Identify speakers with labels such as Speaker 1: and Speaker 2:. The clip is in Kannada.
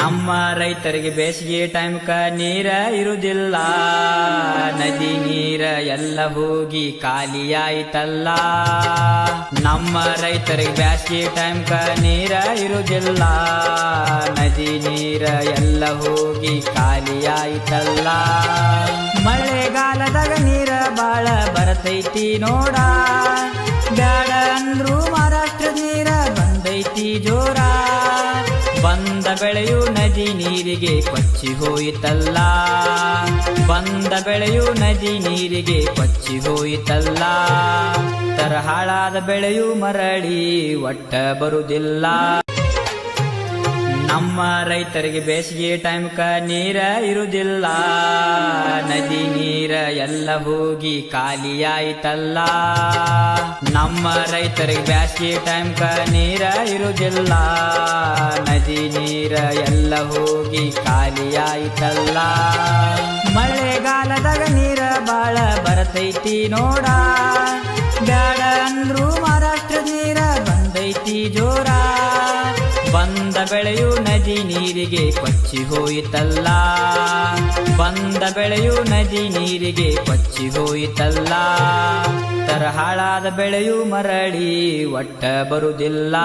Speaker 1: ನಮ್ಮ ರೈತರಿಗೆ ಬೇಸಿಗೆ ಟೈಮ್ಕ ನೀರ ಇರುವುದಿಲ್ಲ, ನದಿ ನೀರ ಎಲ್ಲ ಹೋಗಿ ಖಾಲಿಯಾಯ್ತಲ್ಲ. ನಮ್ಮ ರೈತರಿಗೆ ಬೇಸಿಗೆ ಟೈಮ್ಕ ನೀರ ಇರುವುದಿಲ್ಲ, ನದಿ ನೀರ ಎಲ್ಲ ಹೋಗಿ ಖಾಲಿಯಾಯ್ತಲ್ಲ. ಮಳೆಗಾಲದಾಗ ನೀರ ಬಾಳ ಬರತೈತಿ ನೋಡ, ಬ್ಯಾಡ ಅಂದ್ರು ಮಹಾರಾಷ್ಟ್ರ ನೀರ ಬಂದೈತಿ ಜೋರ. ಬಂದ ಬೆಳೆಯು ನದಿ ನೀರಿಗೆ ಕೊಚ್ಚಿ ಹೋಯಿತಲ್ಲ, ಬಂದ ಬೆಳೆಯು ನದಿ ನೀರಿಗೆ ಕೊಚ್ಚಿ ಹೋಯಿತಲ್ಲ. ಹಾಳಾದ ಬೆಳೆಯು ಮರಳಿ ಒಟ್ಟ ಬರುವುದಿಲ್ಲ. ನಮ್ಮ ರೈತರಿಗೆ ಬೇಸಿಗೆ ಟೈಮ್ಕ ನೀರ ಇರುವುದಿಲ್ಲ, ನದಿ ನೀರ ಎಲ್ಲ ಹೋಗಿ ಖಾಲಿಯಾಯ್ತಲ್ಲ. ನಮ್ಮ ರೈತರಿಗೆ ಬೇಸಿಗೆ ಟೈಮ್ಕ ನೀರ ಇರುವುದಿಲ್ಲ, ನದಿ ನೀರ ಎಲ್ಲ ಹೋಗಿ ಖಾಲಿಯಾಯ್ತಲ್ಲ. ಮಳೆಗಾಲದಾಗ ನೀರ ಬಾಳ ಬರತೈತಿ ನೋಡ, ಬ್ಯಾಡ ಅಂದ್ರು ಮಹಾರಾಷ್ಟ್ರ ನೀರ ಬಂದೈತಿ ಜೋರ. ಬಂದ ಬೆಳೆಯು ನದಿ ನೀರಿಗೆ ಕೊಚ್ಚಿ ಹೋಯಿತಲ್ಲ, ಬಂದ ಬೆಳೆಯು ನದಿ ನೀರಿಗೆ ಕೊಚ್ಚಿ ಹೋಯಿತಲ್ಲ. ಹಾಳಾದ ಬೆಳೆಯು ಮರಳಿ ಒಟ್ಟ ಬರುವುದಿಲ್ಲ.